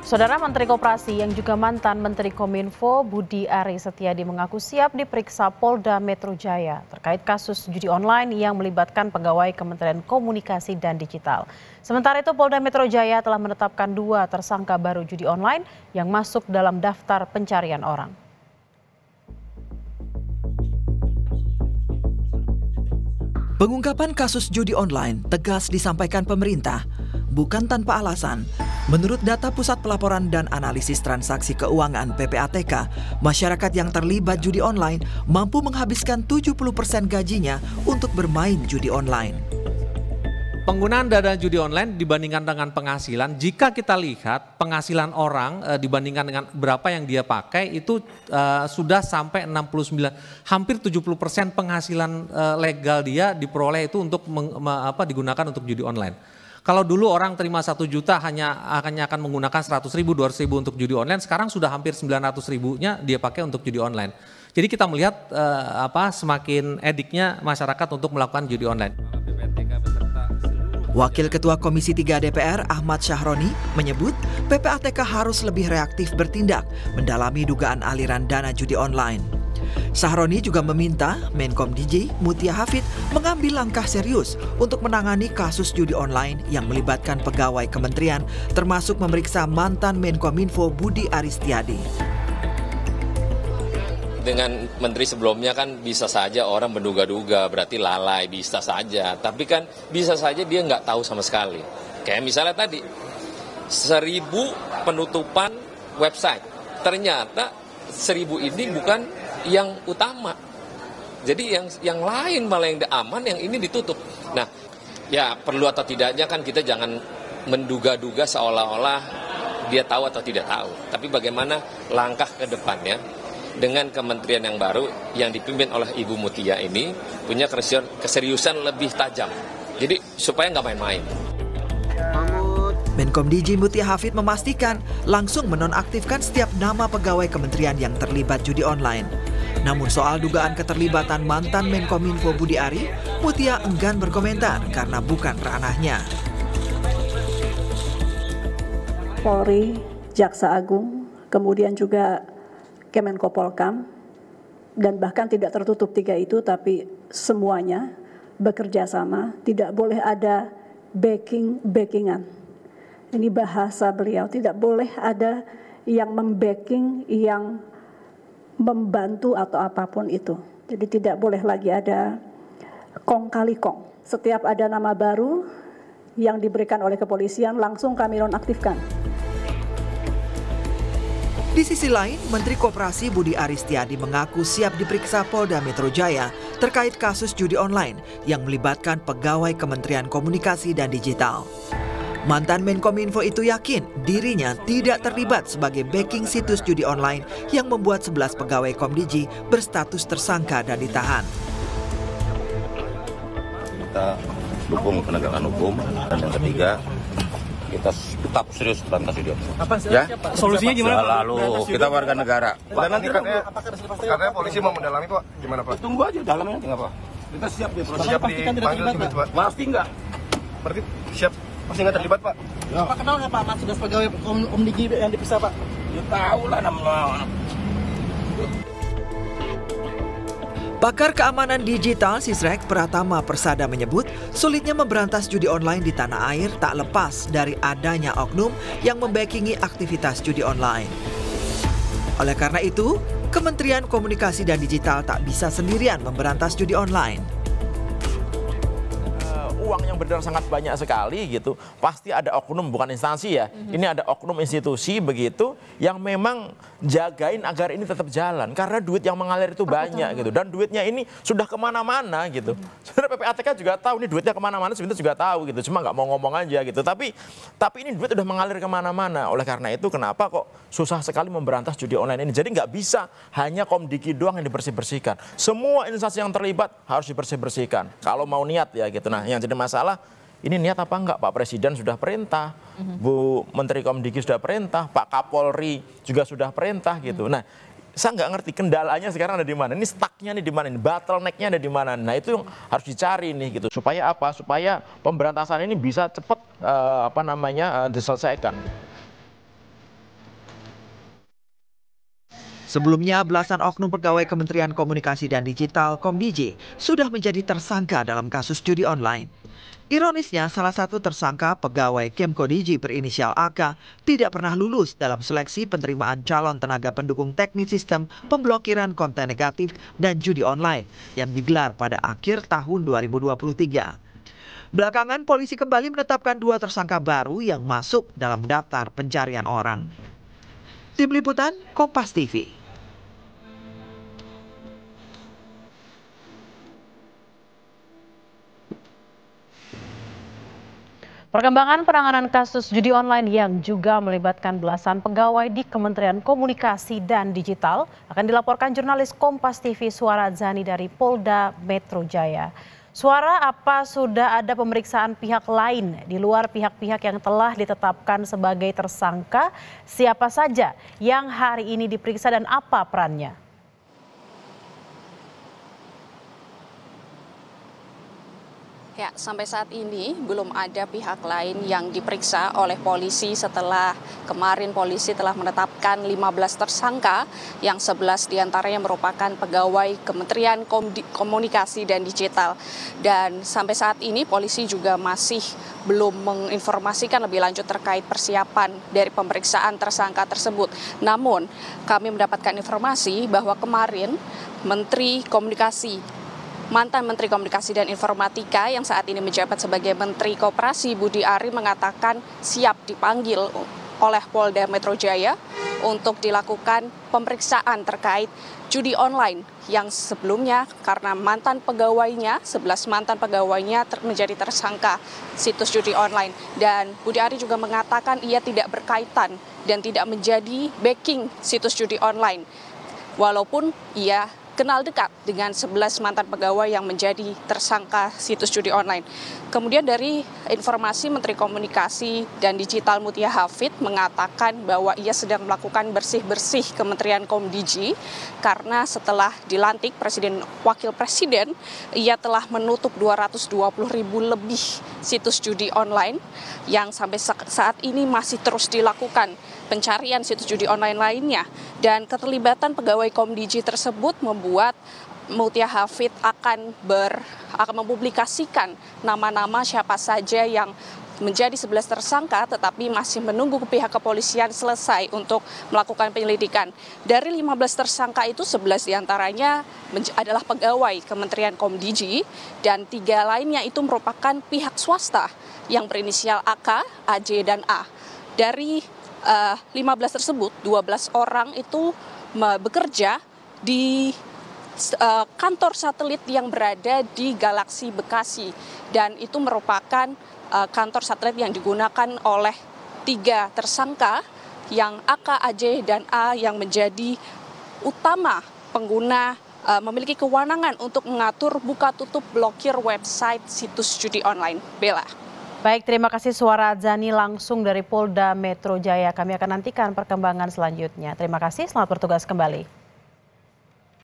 Saudara Menteri Koperasi yang juga mantan Menteri Kominfo Budi Ari Setiadi mengaku siap diperiksa Polda Metro Jaya terkait kasus judi online yang melibatkan pegawai Kementerian Komunikasi dan Digital. Sementara itu Polda Metro Jaya telah menetapkan 2 tersangka baru judi online yang masuk dalam daftar pencarian orang. Pengungkapan kasus judi online tegas disampaikan pemerintah, bukan tanpa alasan. Menurut data Pusat Pelaporan dan Analisis Transaksi Keuangan (PPATK), masyarakat yang terlibat judi online mampu menghabiskan 70% gajinya untuk bermain judi online. Penggunaan dana judi online dibandingkan dengan penghasilan, jika kita lihat penghasilan orang dibandingkan dengan berapa yang dia pakai itu sudah sampai 69, hampir 70% penghasilan legal dia diperoleh itu untuk digunakan untuk judi online. Kalau dulu orang terima 1 juta hanya akan menggunakan 100 ribu, 200 ribu untuk judi online, sekarang sudah hampir 900 ribunya dia pakai untuk judi online. Jadi kita melihat semakin ediknya masyarakat untuk melakukan judi online. Wakil Ketua Komisi 3 DPR Ahmad Syahroni menyebut PPATK harus lebih reaktif bertindak mendalami dugaan aliran dana judi online. Syahroni juga meminta Menkom DJ Mutia Hafid mengambil langkah serius untuk menangani kasus judi online yang melibatkan pegawai kementerian, termasuk memeriksa mantan Menkominfo Budi Ari Setiadi. Dengan menteri sebelumnya kan bisa saja orang menduga-duga, berarti lalai, bisa saja. Tapi kan bisa saja dia nggak tahu sama sekali. Kayak misalnya tadi, 1000 penutupan website. Ternyata 1000 ini bukan yang utama. Jadi yang lain malah yang aman, yang ini ditutup. Nah, ya perlu atau tidaknya kan kita jangan menduga-duga seolah-olah dia tahu atau tidak tahu. Tapi bagaimana langkah ke depannya dengan kementerian yang baru yang dipimpin oleh Ibu Mutia ini punya keseriusan lebih tajam. Jadi supaya nggak main-main. Menkom DJ Mutia Hafid memastikan langsung menonaktifkan setiap nama pegawai kementerian yang terlibat judi online. Namun soal dugaan keterlibatan mantan Menkominfo Budi Ari, Mutia enggan berkomentar karena bukan ranahnya. Polri, Jaksa Agung, kemudian juga Kemenko Polkam, dan bahkan tidak tertutup 3 itu, tapi semuanya bekerja sama, tidak boleh ada backing-backingan. Ini bahasa beliau, tidak boleh ada yang membacking, yang membantu atau apapun itu. Jadi tidak boleh lagi ada kong kali kong. Setiap ada nama baru yang diberikan oleh kepolisian, langsung kami nonaktifkan. Di sisi lain, Menteri Koperasi Budi Ari Setiadi mengaku siap diperiksa Polda Metro Jaya terkait kasus judi online yang melibatkan pegawai Kementerian Komunikasi dan Digital. Mantan Menkominfo itu yakin dirinya tidak terlibat sebagai backing situs judi online yang membuat 11 pegawai Komdiji berstatus tersangka dan ditahan. Kita dukung penegakan hukum, dan yang ketiga kita tetap serius berantas judi online. Apa ya? Solusinya gimana? Lalu kita warga negara. Dan nanti katanya polisi mau mendalami Pak, gimana Pak? Tunggu aja dalamnya tinggal Pak. Kita siap di proses. Siap dipanggil juga Pak. Pasti enggak? Berarti siap, pasti enggak terlibat Pak? Ya. Pak kenal nggak Pak Mas sudah pegawai Komdigi yang dipisah Pak? Ya tahu lah namanya. Pakar keamanan digital Sisrek Pratama Persada menyebut sulitnya memberantas judi online di tanah air tak lepas dari adanya oknum yang membackingi aktivitas judi online. Oleh karena itu, Kementerian Komunikasi dan Digital tak bisa sendirian memberantas judi online. Uang yang beredar sangat banyak sekali gitu, pasti ada oknum, bukan instansi ya. Ini ada oknum institusi begitu yang memang jagain agar ini tetap jalan karena duit yang mengalir itu banyak gitu, dan duitnya ini sudah kemana-mana gitu. Sebenarnya PPATK juga tahu ini duitnya kemana-mana, sebenarnya juga tahu gitu, cuma nggak mau ngomong aja gitu. Tapi ini duit udah mengalir kemana-mana. Oleh karena itu kenapa kok susah sekali memberantas judi online ini? Jadi nggak bisa hanya Komdigi doang yang dibersih-bersihkan. Semua instansi yang terlibat harus dibersih-bersihkan. Kalau mau niat ya gitu. Nah yang jadi masalah ini niat apa enggak? Pak Presiden sudah perintah, Bu Menteri Komdigi sudah perintah, Pak Kapolri juga sudah perintah gitu. Nah, saya nggak ngerti kendalanya sekarang ada di mana. Ini stucknya nih di mana? Ini bottlenecknya ada di mana? Nah itu yang harus dicari nih gitu. Supaya apa? Supaya pemberantasan ini bisa cepat diselesaikan. Sebelumnya, belasan oknum pegawai Kementerian Komunikasi dan Digital (KOMDIJ) sudah menjadi tersangka dalam kasus judi online. Ironisnya, salah satu tersangka pegawai Kemkodiji berinisial AK tidak pernah lulus dalam seleksi penerimaan calon tenaga pendukung teknis sistem pemblokiran konten negatif dan judi online yang digelar pada akhir tahun 2023. Belakangan, polisi kembali menetapkan 2 tersangka baru yang masuk dalam daftar pencarian orang. Tim Liputan, Kompas TV. Perkembangan penanganan kasus judi online yang juga melibatkan belasan pegawai di Kementerian Komunikasi dan Digital akan dilaporkan jurnalis Kompas TV Suara Zani dari Polda Metro Jaya. Suara, apa sudah ada pemeriksaan pihak lain di luar pihak-pihak yang telah ditetapkan sebagai tersangka? Siapa saja yang hari ini diperiksa dan apa perannya? Ya, sampai saat ini belum ada pihak lain yang diperiksa oleh polisi setelah kemarin polisi telah menetapkan 15 tersangka yang 11 diantaranya merupakan pegawai Kementerian Komunikasi dan Digital. Dan sampai saat ini polisi juga masih belum menginformasikan lebih lanjut terkait persiapan dari pemeriksaan tersangka tersebut. Namun kami mendapatkan informasi bahwa kemarin mantan Menteri Komunikasi dan Informatika yang saat ini menjabat sebagai Menteri Koperasi Budi Ari mengatakan siap dipanggil oleh Polda Metro Jaya untuk dilakukan pemeriksaan terkait judi online yang sebelumnya karena 11 mantan pegawainya menjadi tersangka situs judi online. Dan Budi Ari juga mengatakan ia tidak berkaitan dan tidak menjadi backing situs judi online. Walaupun ia kenal dekat dengan 11 mantan pegawai yang menjadi tersangka situs judi online. Kemudian dari informasi Menteri Komunikasi dan Digital Mutia Hafid mengatakan bahwa ia sedang melakukan bersih-bersih Kementerian Komdiji karena setelah dilantik Wakil Presiden, ia telah menutup 220.000 lebih situs judi online yang sampai saat ini masih terus dilakukan pencarian situs judi online lainnya. Dan keterlibatan pegawai Komdiji tersebut membuat Mutia Hafid akan mempublikasikan nama-nama siapa saja yang menjadi 11 tersangka tetapi masih menunggu pihak kepolisian selesai untuk melakukan penyelidikan. Dari 15 tersangka itu 11 diantaranya adalah pegawai Kementerian Komdiji dan 3 lainnya itu merupakan pihak swasta yang berinisial AK, AJ, dan A. Dari 15 tersebut, 12 orang itu bekerja di kantor satelit yang berada di Galaksi Bekasi. Dan itu merupakan kantor satelit yang digunakan oleh 3 tersangka yang AK, AJ, dan A yang menjadi utama pengguna memiliki kewenangan untuk mengatur buka tutup blokir website situs judi online. Bella. Baik, terima kasih Suara Zani langsung dari Polda Metro Jaya. Kami akan nantikan perkembangan selanjutnya. Terima kasih, selamat bertugas kembali.